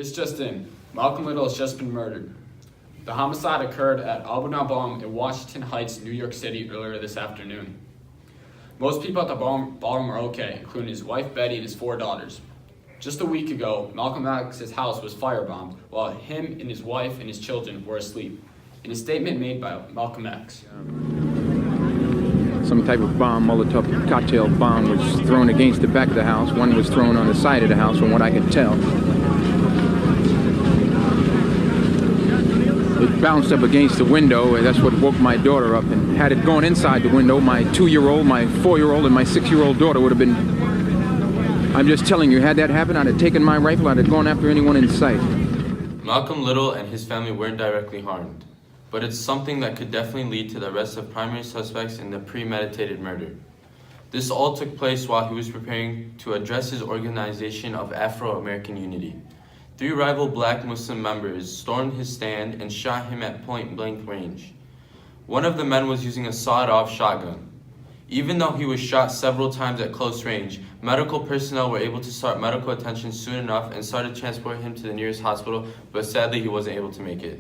This just in. Malcolm Little has just been murdered. The homicide occurred at Abu Nabalm in Washington Heights, New York City earlier this afternoon. Most people at the ballroom are okay, including his wife Betty and his 4 daughters. Just a week ago, Malcolm X's house was firebombed while him and his wife and his children were asleep. In a statement made by Malcolm X, some type of bomb, Molotov cocktail bomb, was thrown against the back of the house. One was thrown on the side of the house, from what I could tell. It bounced up against the window, and that's what woke my daughter up. And had it gone inside the window, my 2-year-old, my 4-year-old, and my 6-year-old daughter would have been... I'm just telling you, had that happened, I'd have taken my rifle, I'd have gone after anyone in sight. Malcolm Little and his family weren't directly harmed, but it's something that could definitely lead to the arrest of primary suspects in the premeditated murder. This all took place while he was preparing to address his organization of Afro-American Unity. 3 rival black Muslim members stormed his stand and shot him at point-blank range. One of the men was using a sawed-off shotgun. Even though he was shot several times at close range, medical personnel were able to start medical attention soon enough and started transporting him to the nearest hospital, but sadly he wasn't able to make it.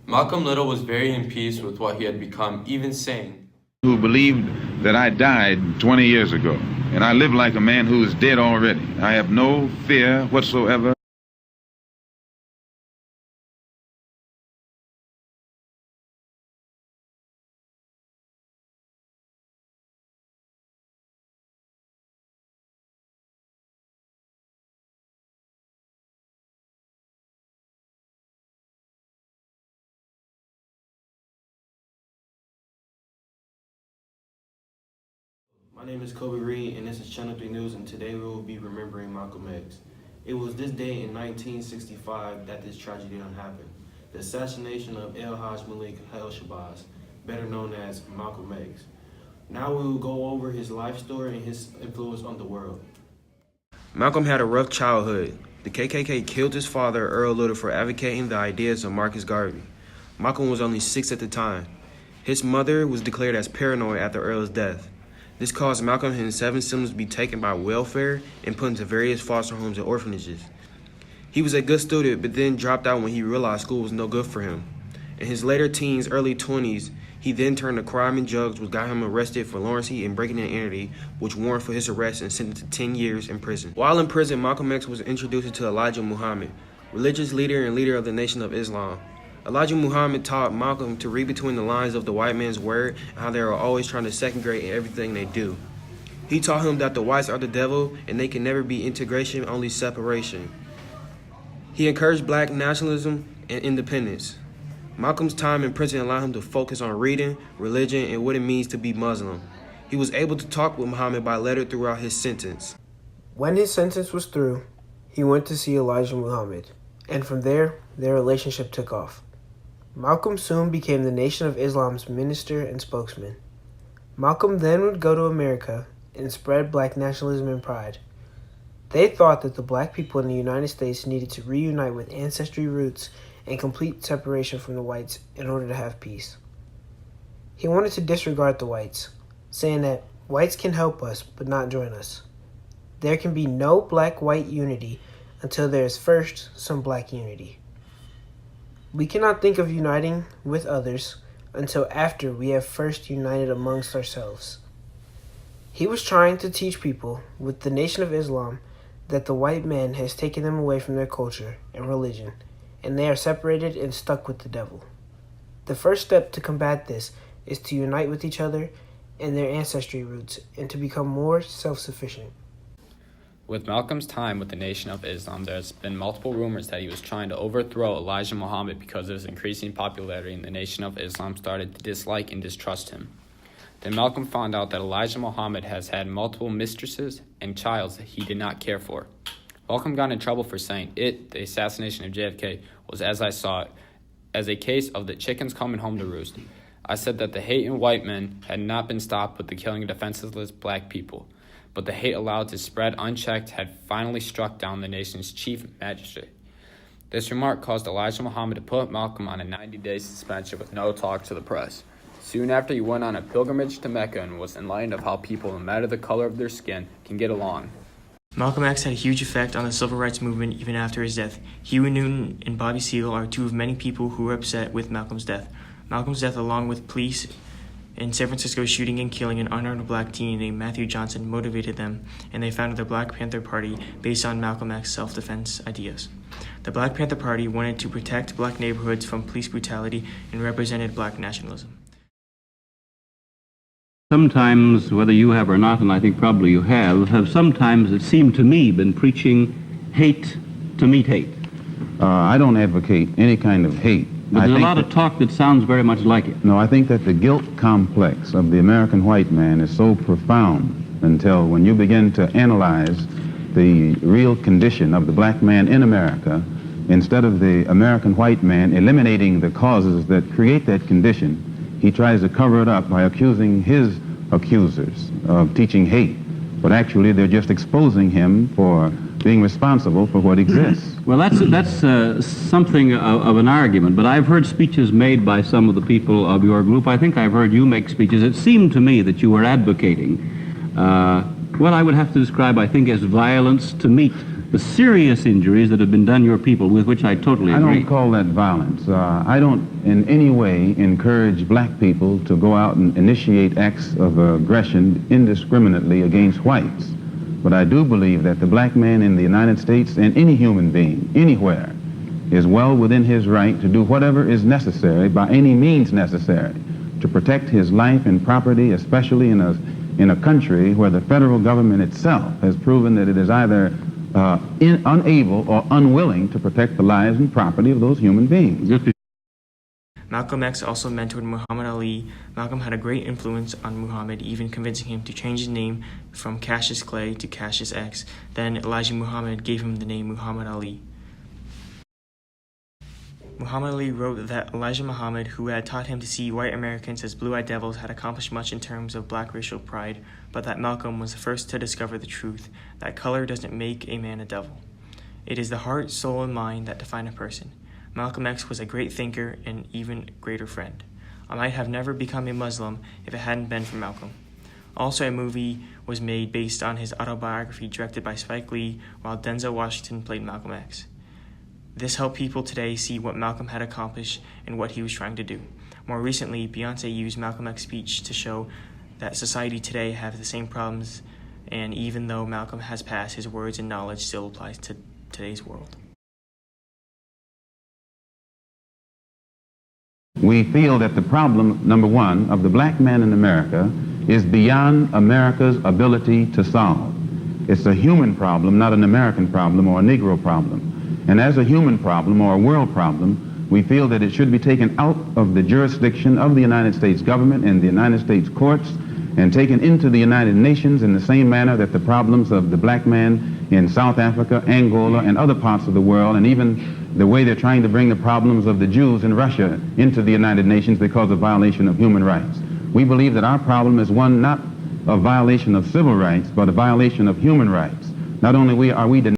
Malcolm Little was very in peace with what he had become, even saying, "Who believed that I died 20 years ago, and I live like a man who is dead already. I have no fear whatsoever." My name is Kobe Reed, and this is Channel 3 News, and today we will be remembering Malcolm X. It was this day in 1965 that this tragedy happened. The assassination of El-Haj Malik El-Shabazz, better known as Malcolm X. Now we will go over his life story and his influence on the world. Malcolm had a rough childhood. The KKK killed his father, Earl Little, for advocating the ideas of Marcus Garvey. Malcolm was only 6 at the time. His mother was declared as paranoid after Earl's death. This caused Malcolm and his 7 siblings to be taken by welfare and put into various foster homes and orphanages. He was a good student, but then dropped out when he realized school was no good for him. In his later teens, early 20s, he then turned to crime and drugs, which got him arrested for lunacy and breaking and entity, which warranted for his arrest and sentenced to 10 years in prison. While in prison, Malcolm X was introduced to Elijah Muhammad, religious leader and leader of the Nation of Islam. Elijah Muhammad taught Malcolm to read between the lines of the white man's word and how they are always trying to second grade in everything they do. He taught him that the whites are the devil and they can never be integration, only separation. He encouraged black nationalism and independence. Malcolm's time in prison allowed him to focus on reading, religion, and what it means to be Muslim. He was able to talk with Muhammad by letter throughout his sentence. When his sentence was through, he went to see Elijah Muhammad, and from there, their relationship took off. Malcolm soon became the Nation of Islam's minister and spokesman. Malcolm then would go to America and spread black nationalism and pride. They thought that the black people in the United States needed to reunite with ancestry roots and complete separation from the whites in order to have peace. He wanted to disregard the whites, saying that whites can help us but not join us. There can be no black-white unity until there is first some black unity. We cannot think of uniting with others until after we have first united amongst ourselves. He was trying to teach people with the Nation of Islam that the white man has taken them away from their culture and religion, and they are separated and stuck with the devil. The first step to combat this is to unite with each other and their ancestry roots and to become more self-sufficient. with Malcolm's time with the Nation of Islam, there's been multiple rumors that he was trying to overthrow Elijah Muhammad because of his increasing popularity, and the Nation of Islam started to dislike and distrust him. Then Malcolm found out that Elijah Muhammad has had multiple mistresses and childs that he did not care for. Malcolm got in trouble for saying the assassination of JFK, was as I saw it, as a case of the chickens coming home to roost. I said that the hate in white men had not been stopped with the killing of defenseless black people, but the hate allowed to spread unchecked had finally struck down the nation's chief magistrate. This remark caused Elijah Muhammad to put Malcolm on a 90-day suspension with no talk to the press. Soon after, he went on a pilgrimage to Mecca and was enlightened of how people, no matter the color of their skin, can get along. Malcolm X had a huge effect on the civil rights movement even after his death. Huey Newton and Bobby Seale are two of many people who were upset with Malcolm's death. Malcolm's death, along with police in San Francisco shooting and killing an unarmed black teen named Matthew Johnson, motivated them, and they founded the Black Panther Party based on Malcolm X's self-defense ideas. The Black Panther Party wanted to protect black neighborhoods from police brutality and represented black nationalism. Sometimes, whether you have or not, and I think probably you have sometimes, it seemed to me, been preaching hate to meet hate. I don't advocate any kind of hate. But there's a lot of talk that sounds very much like it. No, I think that the guilt complex of the American white man is so profound until when you begin to analyze the real condition of the black man in America, instead of the American white man eliminating the causes that create that condition, he tries to cover it up by accusing his accusers of teaching hate. But actually, they're just exposing him for being responsible for what exists. Well, that's something of an argument, but I've heard speeches made by some of the people of your group. I think I've heard you make speeches. It seemed to me that you were advocating, what I would have to describe, I think, as violence to meet the serious injuries that have been done your people, with which I totally agree. I don't call that violence. I don't in any way encourage black people to go out and initiate acts of aggression indiscriminately against whites. But I do believe that the black man in the United States and any human being, anywhere, is well within his right to do whatever is necessary, by any means necessary, to protect his life and property, especially in a country where the federal government itself has proven that it is either unable or unwilling to protect the lives and property of those human beings. Malcolm X also mentored Muhammad Ali. Malcolm had a great influence on Muhammad, even convincing him to change his name from Cassius Clay to Cassius X. Then Elijah Muhammad gave him the name Muhammad Ali. Muhammad Ali wrote that Elijah Muhammad, who had taught him to see white Americans as blue-eyed devils, had accomplished much in terms of black racial pride, but that Malcolm was the first to discover the truth, that color doesn't make a man a devil. It is the heart, soul, and mind that define a person. Malcolm X was a great thinker and even greater friend. I might have never become a Muslim if it hadn't been for Malcolm. Also, a movie was made based on his autobiography, directed by Spike Lee, while Denzel Washington played Malcolm X. This helped people today see what Malcolm had accomplished and what he was trying to do. More recently, Beyonce used Malcolm X's speech to show that society today has the same problems, and even though Malcolm has passed, his words and knowledge still applies to today's world. We feel that the problem, number one, of the black man in America is beyond America's ability to solve. It's a human problem, not an American problem or a Negro problem. And as a human problem or a world problem, we feel that it should be taken out of the jurisdiction of the United States government and the United States courts and taken into the United Nations in the same manner that the problems of the black man in South Africa, Angola, and other parts of the world, and even the way they're trying to bring the problems of the Jews in Russia into the United Nations because of violation of human rights. We believe that our problem is one not of violation of civil rights, but a violation of human rights. Not only are we